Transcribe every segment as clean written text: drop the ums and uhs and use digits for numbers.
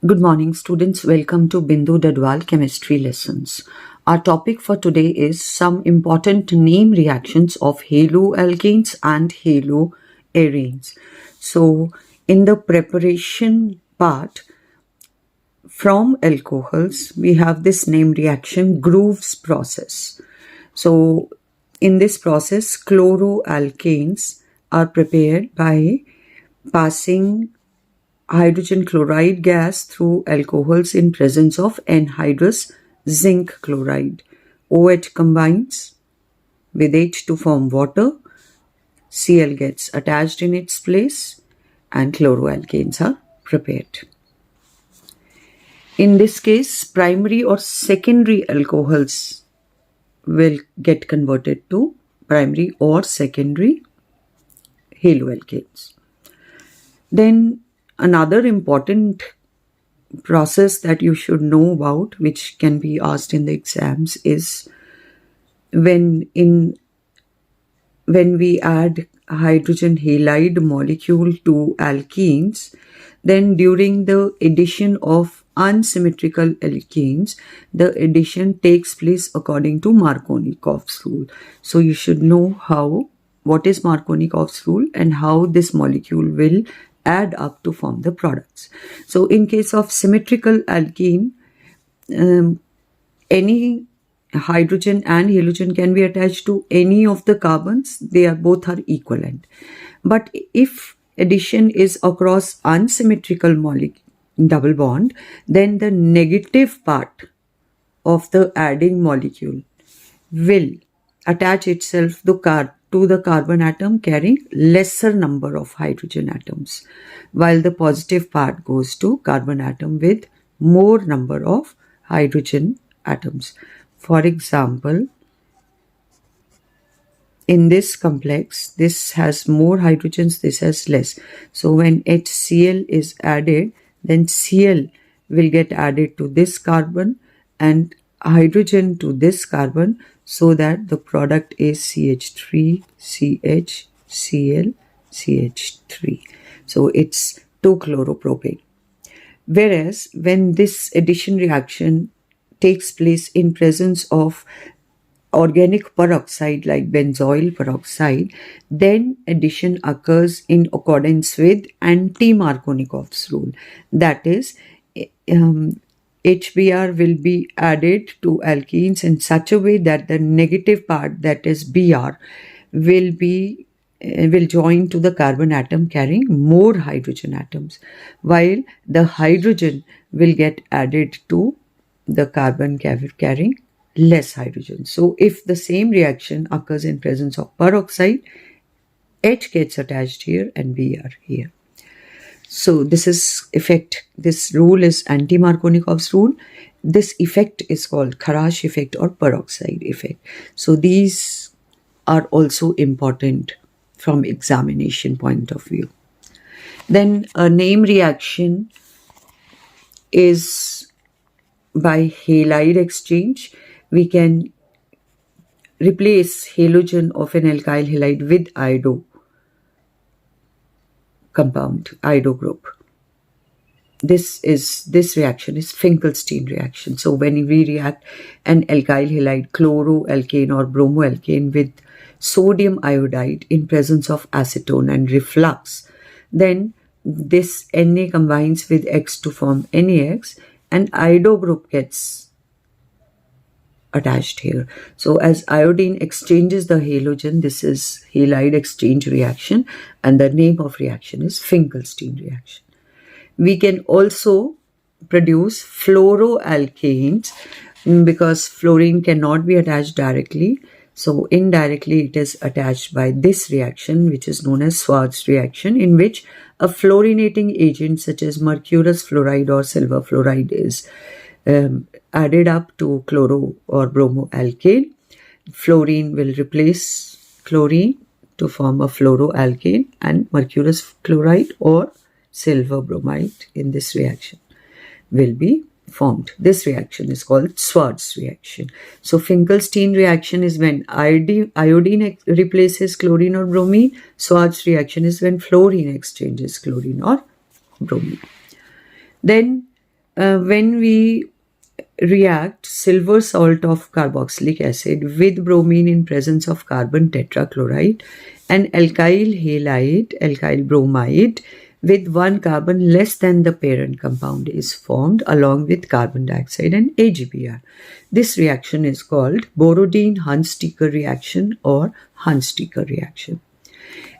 Good morning, students. Welcome to Bindu Dhadwal chemistry lessons. Our topic for today is some important name reactions of haloalkanes and haloarenes. So, in the preparation part, from alcohols, we have this name reaction Groove's process. So, in this process, chloroalkanes are prepared by passing hydrogen chloride gas through alcohols in presence of anhydrous zinc chloride. OH combines with H to form water, Cl gets attached in its place, and chloroalkanes are prepared. In this case, primary or secondary alcohols will get converted to primary or secondary haloalkanes. Then another important process that you should know about, which can be asked in the exams, is when we add hydrogen halide molecule to alkenes, then during the addition of unsymmetrical alkenes, the addition takes place according to Markovnikov's rule. So you should know what is Markovnikov's rule and how this molecule will add up to form the products. So in case of symmetrical alkene, any hydrogen and halogen can be attached to any of the carbons. Both are equivalent. But if addition is across unsymmetrical double bond, then the negative part of the adding molecule will attach itself to the carbon atom carrying lesser number of hydrogen atoms, while the positive part goes to carbon atom with more number of hydrogen atoms. For example, in this complex, this has more hydrogens, this has less. So when HCl is added, then Cl will get added to this carbon and hydrogen to this carbon, so that the product is CH3, CH, Cl, CH3. So it's 2-chloropropane. Whereas when this addition reaction takes place in presence of organic peroxide like benzoyl peroxide, then addition occurs in accordance with anti-Markovnikov's rule. That is, HBr will be added to alkenes in such a way that the negative part, that is Br, will join to the carbon atom carrying more hydrogen atoms, while the hydrogen will get added to the carbon carrying less hydrogen. So if the same reaction occurs in presence of peroxide, H gets attached here and Br here. So this rule is anti-Markovnikov's rule. This effect is called Kharash effect or peroxide effect. So these are also important from examination point of view. Then a name reaction is by halide exchange. We can replace halogen of an alkyl halide with iodo compound, iodo group. This reaction is Finkelstein reaction. So when we react an alkyl halide, chloroalkane or bromoalkane with sodium iodide in presence of acetone and reflux, then this Na combines with X to form NaX, and iodo group gets attached here. So as iodine exchanges the halogen, this is halide exchange reaction, and the name of reaction is Finkelstein reaction. We can also produce fluoroalkanes because fluorine cannot be attached directly. So indirectly it is attached by this reaction, which is known as Schwarz reaction, in which a fluorinating agent such as mercurous fluoride or silver fluoride is added up to chloro or bromoalkane. Fluorine will replace chlorine to form a fluoroalkane, and mercurous chloride or silver bromide in this reaction will be formed. This reaction is called Schwarz reaction. So Finkelstein reaction is when iodine replaces chlorine or bromine. Schwarz reaction is when fluorine exchanges chlorine or bromine. Then when we react silver salt of carboxylic acid with bromine in presence of carbon tetrachloride and alkyl halide, alkyl bromide with one carbon less than the parent compound is formed along with carbon dioxide and AgBr. This reaction is called Borodin-Hunsteker reaction or Hunsteker reaction.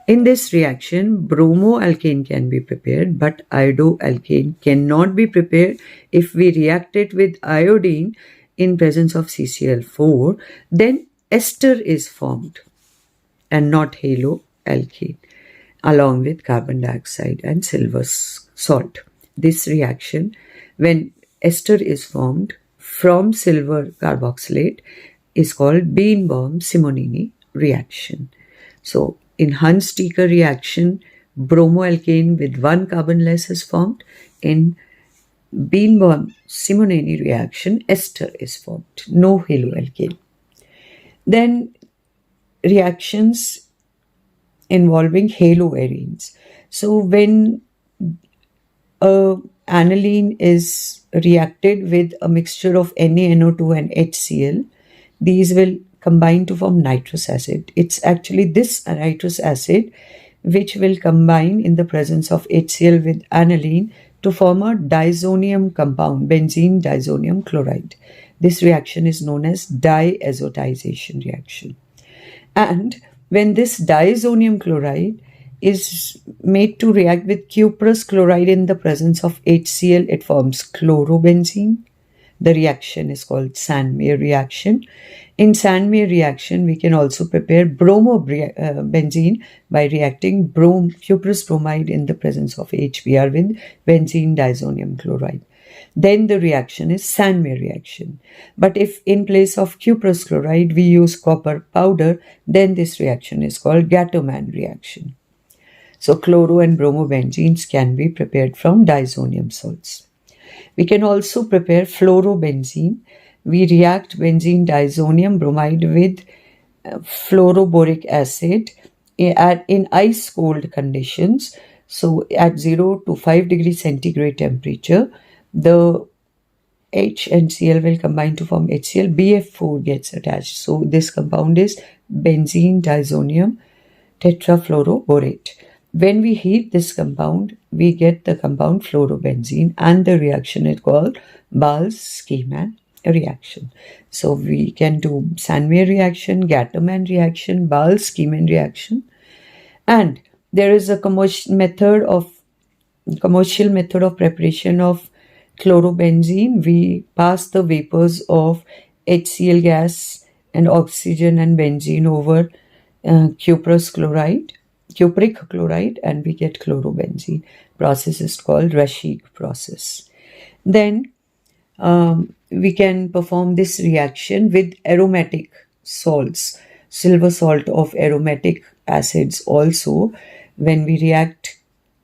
In this reaction, bromoalkane can be prepared, but iodoalkane cannot be prepared. If we react it with iodine in presence of CCl4, then ester is formed and not haloalkane along with carbon dioxide and silver salt. This reaction, when ester is formed from silver carboxylate, is called Birnbaum-Simonini reaction. So, in Hunsteker reaction, bromoalkane with one carbon less is formed. In Birnbaum-Simonini reaction, ester is formed, no haloalkane. Then reactions involving haloarenes. So when aniline is reacted with a mixture of NaNO2 and HCl, these will combine to form nitrous acid. It's actually this nitrous acid which will combine in the presence of HCl with aniline to form a diazonium compound, benzene diazonium chloride. This reaction is known as diazotization reaction. And when this diazonium chloride is made to react with cuprous chloride in the presence of HCl, it forms chlorobenzene. The reaction is called Sandmeyer reaction. In Sandmeyer reaction, we can also prepare bromobenzene by reacting cuprous bromide in the presence of HBr with benzene diazonium chloride. Then the reaction is Sandmeyer reaction. But if in place of cuprous chloride we use copper powder, then this reaction is called Gattermann reaction. So chloro and bromobenzenes can be prepared from diazonium salts. We can also prepare fluorobenzene. We react benzene diazonium bromide with fluoroboric acid in ice cold conditions. So at 0 to 5 degrees centigrade temperature, the H and Cl will combine to form HCl. BF4 gets attached. So this compound is benzene diazonium tetrafluoroborate. When we heat this compound, we get the compound fluorobenzene, and the reaction is called Bals-Schiemann reaction. So we can do Sandmeyer reaction, Gattermann reaction, Bals-Schiemann reaction. And there is a commercial method of preparation of chlorobenzene. We pass the vapors of HCl gas and oxygen and benzene over cupric chloride, and we get chlorobenzene. Process is called Raschig process. Then we can perform this reaction with aromatic salts, silver salt of aromatic acids also. When we react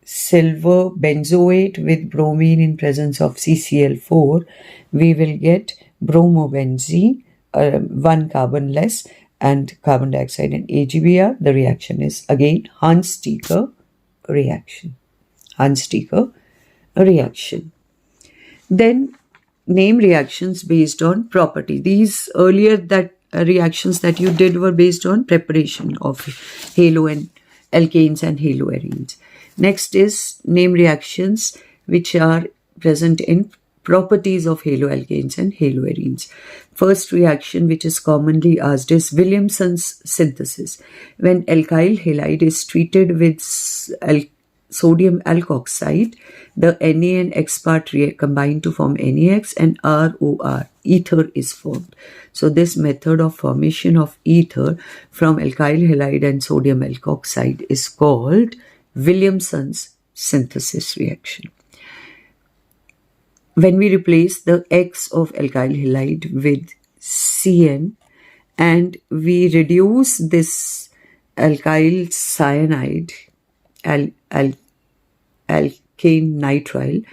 silver benzoate with bromine in presence of CCl4, we will get bromobenzene, one carbon less, and carbon dioxide and AgBr. The reaction is again Hunsteker reaction. Hunsteker reaction. Then name reactions based on property. These earlier reactions that you did were based on preparation of halo and alkanes and haloarenes. Next is name reactions which are present in properties of haloalkanes and haloarenes. First reaction which is commonly asked is Williamson's synthesis. When alkyl halide is treated with sodium alkoxide, the Na and X part combine to form NaX and ROR, ether is formed. So this method of formation of ether from alkyl halide and sodium alkoxide is called Williamson's synthesis reaction. When we replace the X of alkyl halide with Cn and we reduce this alkyl cyanide, alkane nitrile,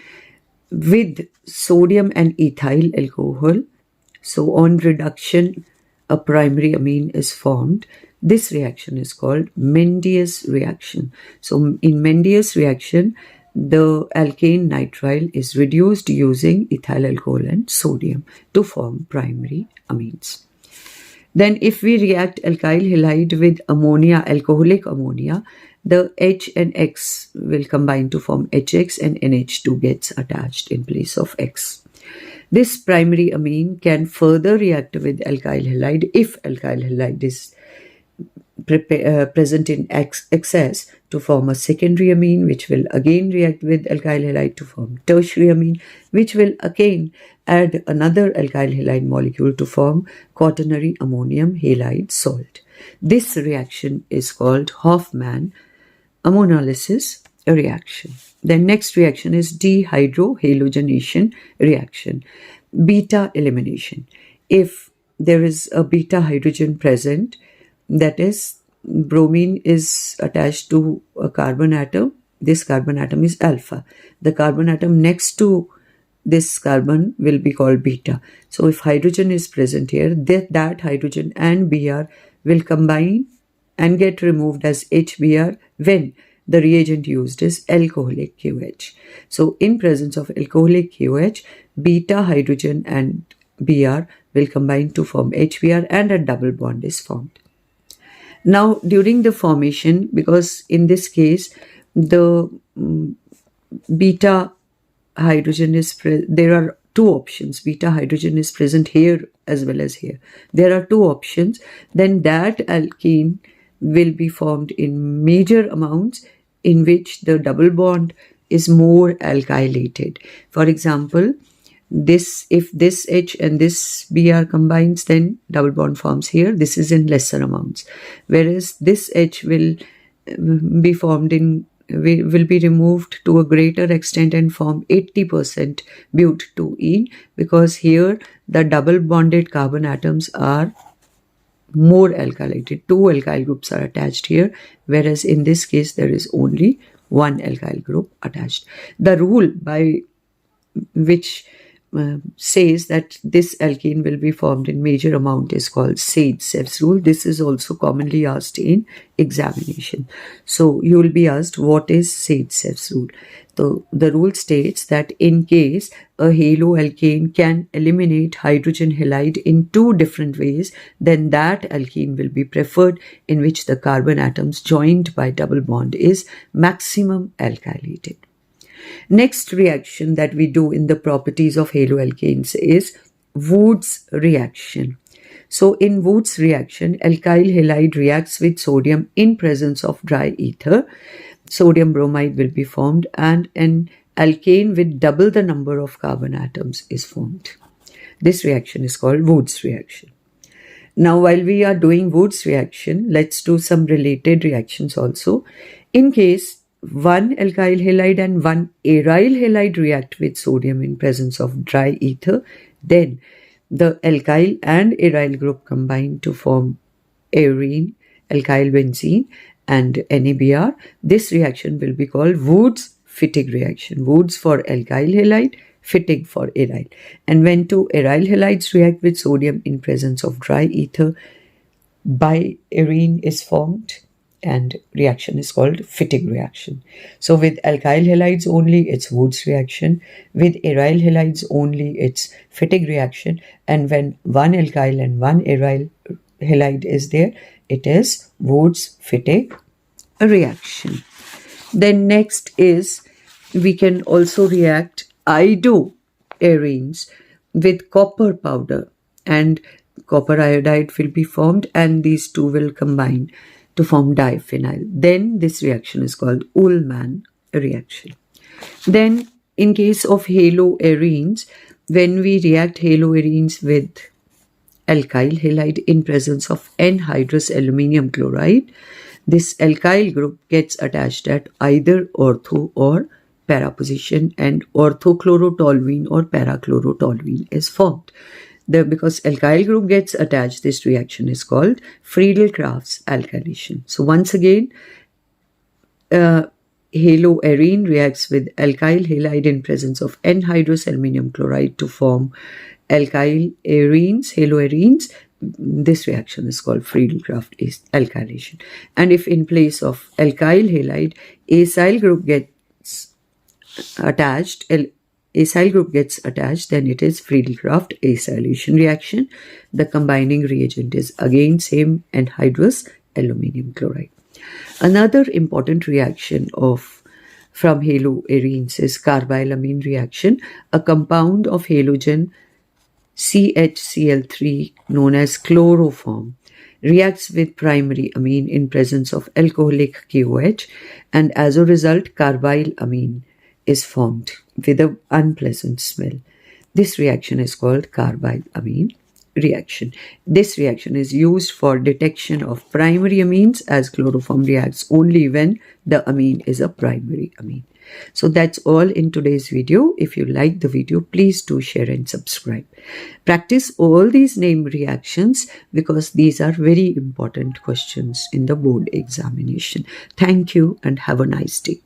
with sodium and ethyl alcohol, so on reduction a primary amine is formed. This reaction is called Mendeus reaction. So in Mendeus reaction, the alkane nitrile is reduced using ethyl alcohol and sodium to form primary amines. Then if we react alkyl halide with ammonia, alcoholic ammonia, the H and X will combine to form HX and NH2 gets attached in place of X. This primary amine can further react with alkyl halide if alkyl halide is present in excess to form a secondary amine, which will again react with alkyl halide to form tertiary amine, which will again add another alkyl halide molecule to form quaternary ammonium halide salt. This reaction is called Hofmann ammonolysis reaction. The next reaction is dehydrohalogenation reaction, beta elimination. If there is a beta hydrogen present, that is, bromine is attached to a carbon atom. This carbon atom is alpha. The carbon atom next to this carbon will be called beta. So if hydrogen is present here, that hydrogen and Br will combine and get removed as HBr when the reagent used is alcoholic QH. So in presence of alcoholic QH, beta hydrogen and Br will combine to form HBr and a double bond is formed. Now during the formation, because in this case the beta hydrogen is there are two options. Beta hydrogen is present here as well as here. There are two options. Then that alkene will be formed in major amounts in which the double bond is more alkylated. For example, if this H and this Br combines, then double bond forms here. This is in lesser amounts. Whereas this H will be formed will be removed to a greater extent and form 80% but2ene, because here the double bonded carbon atoms are more alkylated. Two alkyl groups are attached here, whereas in this case there is only one alkyl group attached. The rule by which says that this alkene will be formed in major amount is called Sage-Sev's rule. This is also commonly asked in examination. So you will be asked, what is Sage-Sev's rule? So the rule states that in case a haloalkane can eliminate hydrogen halide in two different ways, then that alkene will be preferred in which the carbon atoms joined by double bond is maximum alkylated. Next reaction that we do in the properties of haloalkanes is Wood's reaction. So in Wood's reaction, alkyl halide reacts with sodium in presence of dry ether. Sodium bromide will be formed and an alkane with double the number of carbon atoms is formed. This reaction is called Wood's reaction. Now while we are doing Wood's reaction, let's do some related reactions also. In case one alkyl halide and one aryl halide react with sodium in presence of dry ether, then the alkyl and aryl group combine to form arene, alkyl benzene and NABR. This reaction will be called Wood's Fittig reaction. Wood's for alkyl halide, Fittig for aryl. And when two aryl halides react with sodium in presence of dry ether, biarene is formed and reaction is called Fittig reaction. So with alkyl halides only, it's Wood's reaction. With aryl halides only, it's Fittig reaction. And when one alkyl and one aryl halide is there, it is Wood's Fittig reaction. Then next is, we can also react iodoarenes with copper powder, and copper iodide will be formed and these two will combine to form diphenyl. Then this reaction is called Ullmann reaction. Then in case of haloarenes, when we react haloarenes with alkyl halide in presence of anhydrous aluminium chloride, this alkyl group gets attached at either ortho or para position and orthochlorotoluene or parachlorotoluene is formed. Because alkyl group gets attached, this reaction is called Friedel-Crafts alkylation. So once again, haloarene reacts with alkyl halide in presence of anhydrous aluminium chloride to form alkyl arenes, haloarenes. This reaction is called Friedel-Crafts alkylation. And if in place of alkyl halide, acyl group gets attached, acyl group gets attached, then it is Friedel-Crafts acylation reaction. The combining reagent is again same, anhydrous aluminum chloride. Another important reaction from haloarenes is carbilamine reaction, a compound of halogen CHCl3 known as chloroform reacts with primary amine in presence of alcoholic KOH, and as a result carbilamine is formed with an unpleasant smell. This reaction is called carbilamine reaction. This reaction is used for detection of primary amines, as chloroform reacts only when the amine is a primary amine. So that's all in today's video. If you like the video, please do share and subscribe. Practice all these name reactions because these are very important questions in the board examination. Thank you and have a nice day.